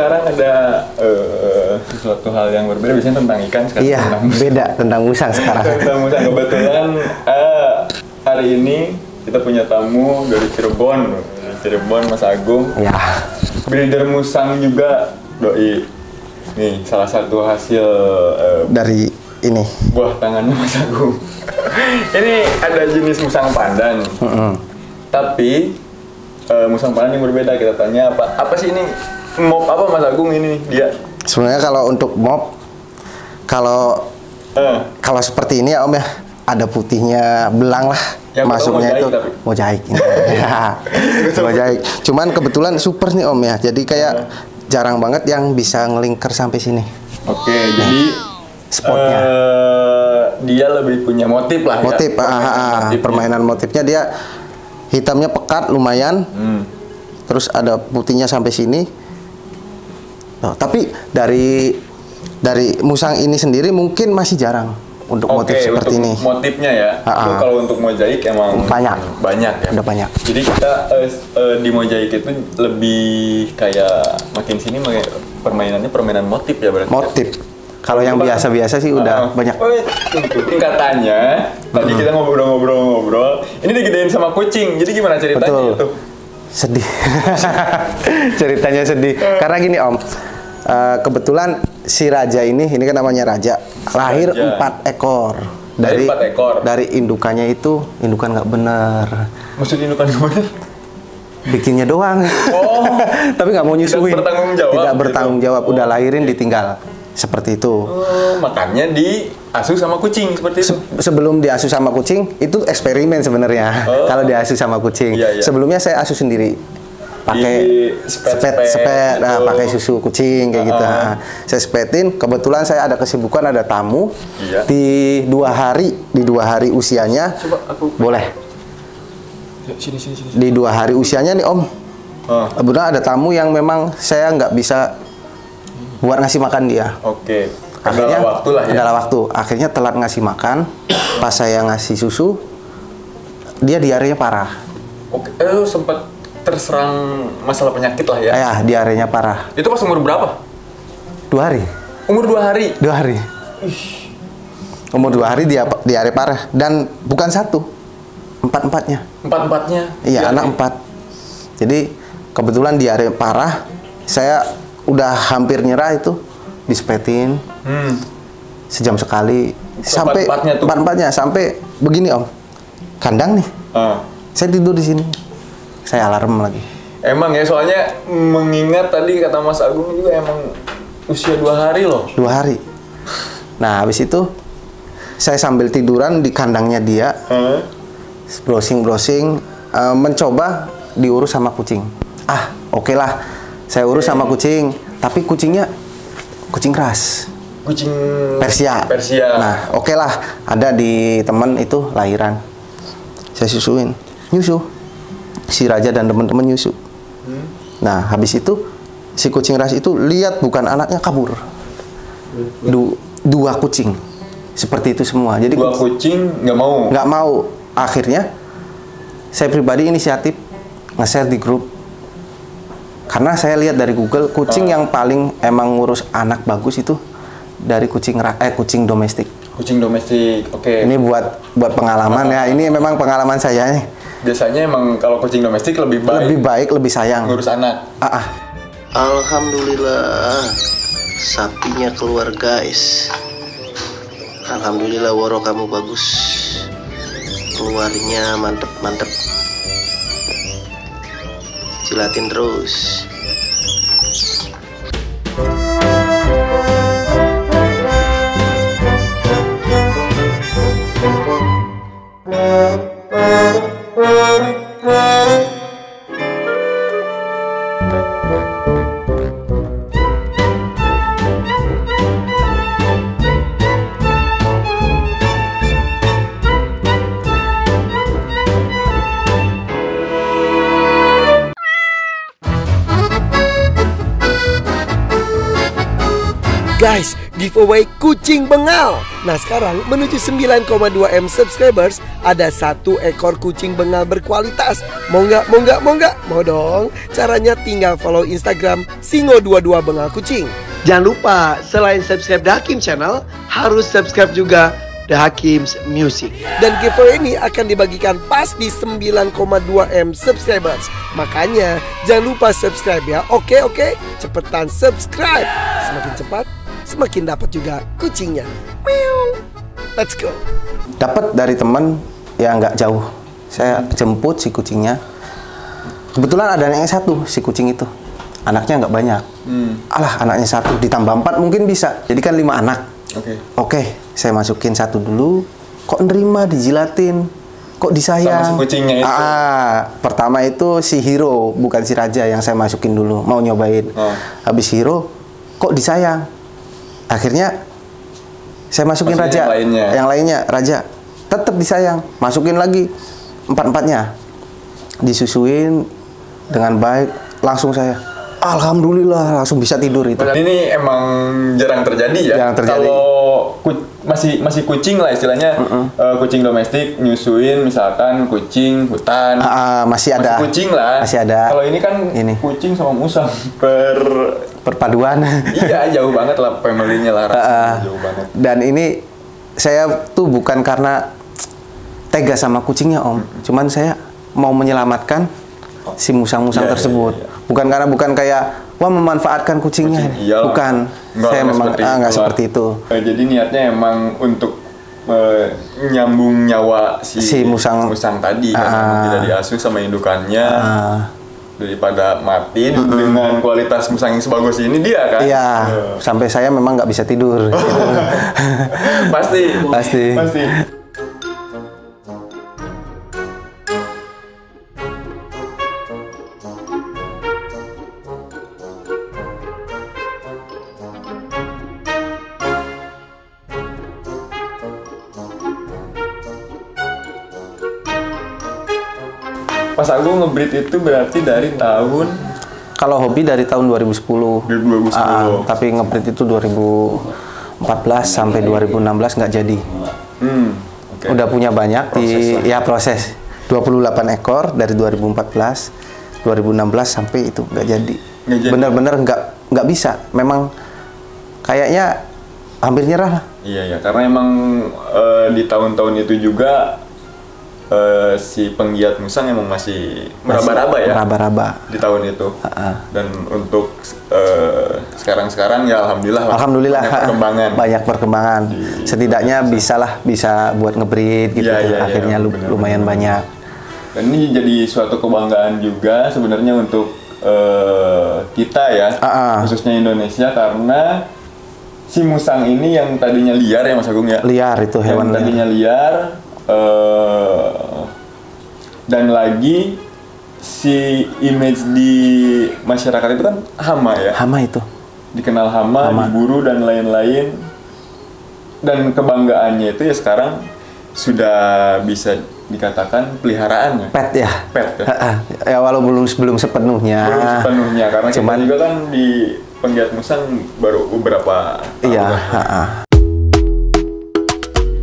sekarang ada sesuatu hal yang berbeda, biasanya tentang ikan, sekarang Iya, tentang musang. beda tentang musang sekarang. Tentang musang. Kebetulan hari ini kita punya tamu dari Cirebon. Cirebon, Mas Agung. Ya. Breeder musang juga, doi. Nih, salah satu hasil Dari ini. buah tangannya Mas Agung. Ini ada jenis musang pandan. Tapi musang pandan yang berbeda. Kita tanya apa sih ini? Mop apa Mas Agung ini? Dia Sebenarnya kalau untuk mop, kalau seperti ini ya Om ya, ada putihnya belang lah. Yang masuknya itu mozaik ya, mozaik. Cuman kebetulan super nih Om ya. Jadi kayak jarang banget yang bisa ngelingker sampai sini. Oke, jadi spotnya. Dia lebih punya motif lah Motif, ya. permainan motifnya dia hitamnya pekat lumayan. Terus ada putihnya sampai sini. Oh, tapi dari musang ini sendiri mungkin masih jarang untuk motif seperti untuk ini. Motifnya ya. Itu kalau untuk mozaik emang banyak ya. Udah banyak. Jadi kita di mozaik itu lebih kayak makin sini permainannya permainan motif ya berarti. Motif. Kalau yang biasa-biasa sih udah banyak. Tingkatannya tadi kita ngobrol-ngobrol. Ini digedein sama kucing. Jadi gimana ceritanya? Betul. Itu? Sedih. Ceritanya sedih. Karena gini Om, kebetulan si Raja ini kan namanya Raja, lahir 4 ekor. Dari 4 ekor. Dari indukannya itu, indukan nggak bener. Maksud indukan gimana? Bikinnya doang. Oh. Tapi nggak mau nyusuin. Tidak bertanggung jawab. Tidak bertanggung gitu. jawab. Udah lahirin ditinggal. Seperti itu. Oh, makanya diasuh sama kucing seperti itu. Sebelum diasuh sama kucing, itu eksperimen sebenarnya. Kalau diasuh sama kucing. Iya. Sebelumnya saya asuh sendiri. Pakai sepet, pakai susu kucing kayak gitu. Saya sepetin. Kebetulan saya ada kesibukan, ada tamu. Iya. Di 2 hari usianya. Coba aku boleh. Sini. Di 2 hari usianya nih Om. Kebetulan ada tamu yang memang saya nggak bisa buat ngasih makan dia. Oke. Akhirnya Kendala waktu lah ya. Kendala waktu. Akhirnya telat ngasih makan. Pas saya ngasih susu, dia diarenya parah. Oke. Sempat terserang masalah penyakit lah ya. Ya, diarenya parah. Itu pas umur berapa? 2 hari. Umur 2 hari. 2 hari. Umur 2 hari dia diare parah dan bukan 1. 4-4-nya. 4-4-nya. Iya, anak 4. Jadi kebetulan diare parah. Saya udah hampir nyerah itu, dispetin. Sejam sekali. Sampai 4-4-nya sampai begini Om. Kandang nih. Saya tidur di sini. Saya alarm lagi. Emang ya, soalnya mengingat tadi kata Mas Agung juga emang usia 2 hari loh. 2 hari. Nah, habis itu saya sambil tiduran di kandangnya dia, browsing, mencoba diurus sama kucing. Oke lah, saya urus sama kucing. Tapi kucingnya kucing keras. Kucing Persia. Nah, oke lah, ada di teman itu lahiran. Saya susuin, nyusu. Si Raja dan teman-teman nyusu. Nah, habis itu si kucing ras itu lihat bukan anaknya, kabur. 2 kucing. Seperti itu semua. Jadi 2 kucing nggak mau. Nggak mau. Akhirnya saya pribadi inisiatif nge-share di grup. Karena saya lihat dari Google, kucing yang paling emang ngurus anak bagus itu dari kucing domestik. Kucing domestik. Oke. Ini buat pengalaman ya. Ini memang pengalaman saya nih. Biasanya emang kalau kucing domestik lebih baik, lebih sayang ngurus anak. Alhamdulillah, sapinya keluar guys. Alhamdulillah, Woro kamu bagus, keluarnya mantep. Jilatin terus. Guys, giveaway kucing bengal. Nah sekarang menuju 9,2 M subscribers, ada 1 ekor kucing bengal berkualitas. Mau nggak? Mau nggak? Mau nggak? Mau dong. Caranya tinggal follow Instagram Singo22 Bengal Kucing. Jangan lupa selain subscribe The Hakim Channel, harus subscribe juga The Hakim's Music. Dan giveaway ini akan dibagikan pas di 9,2 M subscribers. Makanya jangan lupa subscribe ya. Oke, cepetan subscribe. Semakin cepat, semakin dapat juga kucingnya. Meow. Let's go. Dapat dari teman yang nggak jauh. Saya jemput si kucingnya. Kebetulan ada yang satu, si kucing itu. Anaknya nggak banyak. Alah, anaknya 1 ditambah 4 mungkin bisa. Jadi kan 5 anak. Oke, saya masukin 1 dulu. Kok nerima dijilatin? Kok disayang? Sama si kucingnya itu. Pertama itu si Hero, bukan si Raja yang saya masukin dulu. Mau nyobain. Habis Hero, kok disayang? Akhirnya saya masukin Raja. Yang lainnya Raja. Tetap disayang. Masukin lagi 4-4-nya. Disusuin dengan baik. Langsung saya alhamdulillah langsung bisa tidur itu. Ini emang jarang terjadi ya. Jarang terjadi. Kalau masih kucing lah istilahnya, kucing domestik nyusuin misalkan kucing hutan. Masih ada. Masih kucing lah. Masih ada. Kalau ini kan kucing sama musang perpaduan. Iya, jauh banget lah family-nya lah, jauh banget. Dan ini saya tuh bukan karena tega sama kucingnya Om, cuman saya mau menyelamatkan si musang-musang tersebut. Iya. Bukan kayak wah memanfaatkan kucingnya. Bukan. Saya memang nggak seperti itu. Jadi niatnya emang untuk nyambung nyawa si musang tadi kan, tidak diasuh sama indukannya. Daripada mati dengan kualitas musang yang sebagus ini dia kan. Iya. Sampai saya memang nggak bisa tidur. Pasti. Pas Agung ngebreed itu berarti dari tahun... Kalau hobi dari tahun 2010. 2010. Tapi ngebreed itu 2014 sampai 2016 nggak jadi. Udah punya banyak proses. 28 ekor dari 2014, 2016 sampai itu nggak jadi. Bener-bener nggak bisa. Memang kayaknya hampir nyerah lah. Iya, karena emang di tahun-tahun itu juga si penggiat musang emang masih meraba-raba ya. Meraba-raba di tahun itu. Dan untuk sekarang ya alhamdulillah banyak perkembangan. Setidaknya bisa buat ngebreed gitu. Akhirnya lumayan banyak. Dan ini jadi suatu kebanggaan juga sebenarnya untuk kita ya, khususnya Indonesia, karena si musang ini yang tadinya liar ya Mas Agung ya. Liar itu hewan. Yang tadinya liar. Dan lagi si image di masyarakat itu kan hama ya. Hama itu. Dikenal hama, diburu dan lain-lain. Dan kebanggaannya itu ya sekarang sudah bisa dikatakan peliharaannya. Pet ya. Ya walaupun belum sepenuhnya. Karena kita juga kan di penggiat musang baru beberapa tahun. Iya.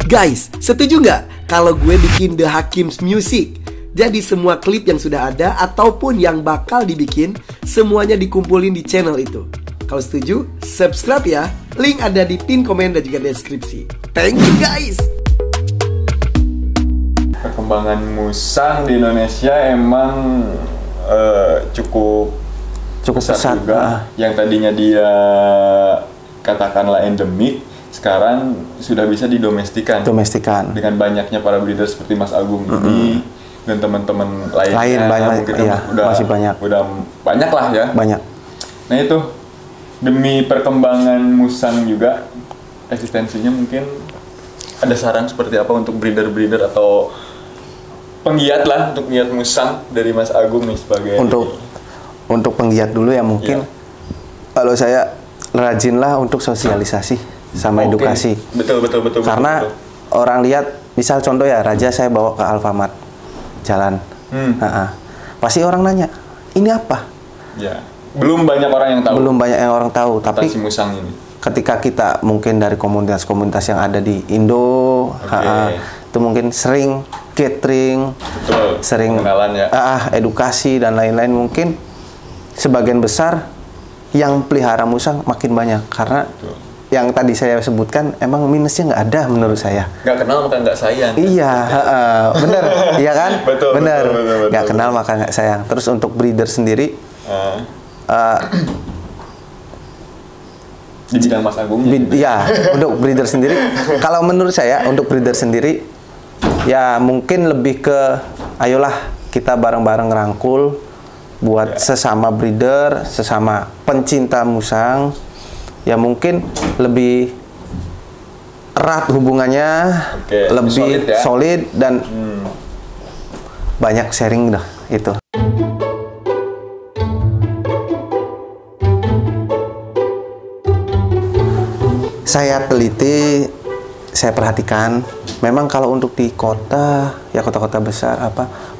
Guys, setuju nggak kalau gue bikin The Hakim's Music? Jadi semua klip yang sudah ada ataupun yang bakal dibikin, semuanya dikumpulin di channel itu. Kalau setuju, subscribe ya. Link ada di pin komen dan juga deskripsi. Thank you guys. Perkembangan musang di Indonesia emang cukup pesat juga. Yang tadinya dia katakanlah endemik, sekarang sudah bisa didomestikan. Dengan banyaknya para breeder seperti Mas Agung ini dan teman-teman lainnya. Masih banyak. Udah banyak lah ya. Banyak. Nah itu demi perkembangan musang juga, eksistensinya mungkin ada saran seperti apa untuk breeder-breeder atau penggiat lah untuk penggiat musang dari Mas Agung nih sebagai untuk penggiat dulu ya mungkin. Kalau saya rajinlah untuk sosialisasi sama edukasi. Betul. Karena orang lihat, misal contoh ya Raja saya bawa ke Alfamart jalan, pasti orang nanya ini apa? Ya, belum banyak orang yang tahu. Tapi si musang ini. ketika kita mungkin dari komunitas-komunitas yang ada di Indo, itu mungkin sering catering, betul, sering edukasi dan lain-lain, mungkin sebagian besar yang pelihara musang makin banyak karena yang tadi saya sebutkan emang minusnya nggak ada menurut saya. Nggak kenal maka nggak sayang. Iya, bener, iya kan? Betul, bener. Betul, nggak kenal maka nggak sayang. Terus untuk breeder sendiri, di bidang Mas Agung. Ya, untuk breeder sendiri, kalau menurut saya untuk breeder sendiri, ya mungkin lebih ke, ayolah kita bareng-bareng rangkul buat sesama breeder, sesama pencinta musang. Ya mungkin lebih erat hubungannya, lebih solid dan banyak sharing dah itu. Saya teliti, saya perhatikan, memang kalau untuk di kota, ya kota-kota besar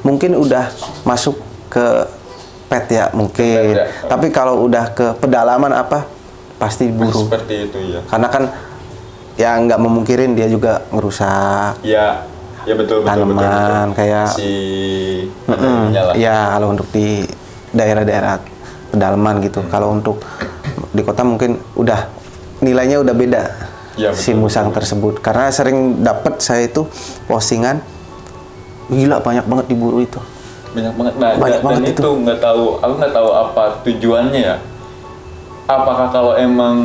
mungkin udah masuk ke pet ya mungkin. Tapi kalau udah ke pedalaman pasti diburu. Seperti itu ya. Karena kan ya nggak memungkirin dia juga ngerusak. Ya betul. Tanaman kayak ya kalau untuk di daerah-daerah pedalaman gitu. Kalau untuk di kota mungkin udah nilainya udah beda si musang tersebut. Karena sering dapat saya itu postingan, gila banyak banget diburu itu. Banyak banget. Nah, banyak banget itu aku nggak tahu apa tujuannya ya. Apakah kalau emang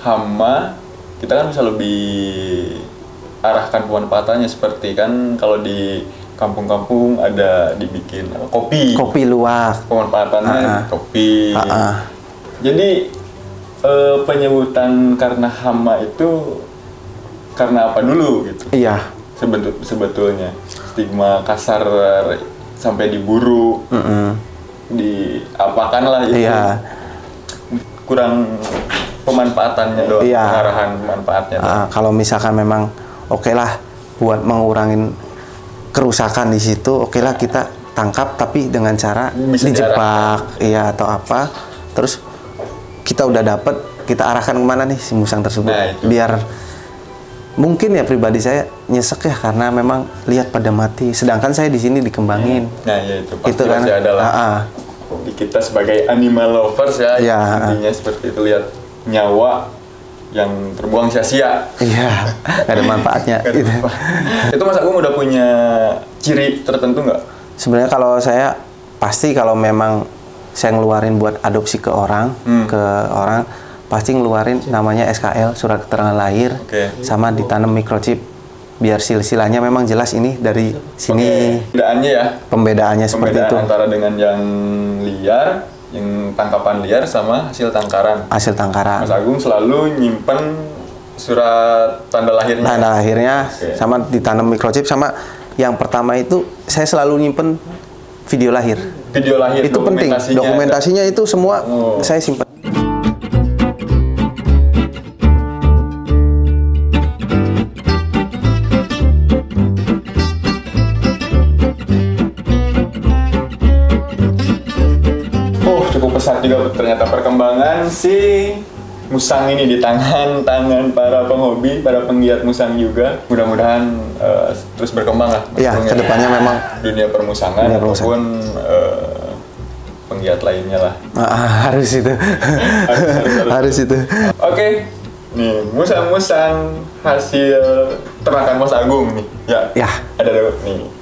hama, kita kan bisa lebih arahkan pemanfaatannya, seperti kan kalau di kampung-kampung ada dibikin kopi luwak, pemanfaatannya kopi. Jadi penyebutan karena hama itu karena apa dulu gitu? Iya. Sebetulnya stigma kasar sampai diburu, diapakan lah itu. Iya. Kurang pemanfaatannya doang, pengarahan manfaatnya. Kalau misalkan memang oke lah buat mengurangin kerusakan di situ, oke lah kita tangkap tapi dengan cara dijebak, atau apa. Terus kita udah dapet, kita arahkan kemana nih si musang tersebut, biar mungkin ya pribadi saya nyesek ya karena memang lihat pada mati. Sedangkan saya di sini dikembangin. Nah ya itu pasti kan adalah. Kita sebagai animal lovers intinya seperti itu, lihat nyawa yang terbuang sia-sia. Iya, gak ada manfaatnya. Itu Mas Agung udah punya ciri tertentu nggak? Sebenarnya kalau saya pasti kalau memang saya ngeluarin buat adopsi ke orang, pasti ngeluarin namanya SKL, surat keterangan lahir, sama ditanam microchip. Biar silsilahnya memang jelas ini dari sini. Pembedaannya ya? Pembedaannya seperti itu. Antara dengan yang liar, yang tangkapan liar sama hasil tangkaran. Hasil tangkaran. Mas Agung selalu nyimpen surat tanda lahirnya. Tanda lahirnya sama ditanam microchip, sama yang pertama itu saya selalu nyimpen video lahir. Video lahir itu penting. Dokumentasinya itu semua saya simpen. Pesat juga ternyata perkembangan si musang ini di tangan para penghobi, para penggiat musang juga. Mudah-mudahan terus berkembang lah. Iya, kedepannya memang dunia permusangan ataupun penggiat lainnya lah. Harus itu. harus itu. Oke, nih musang-musang hasil ternakan Mas Agung nih. Ya. Ada nih.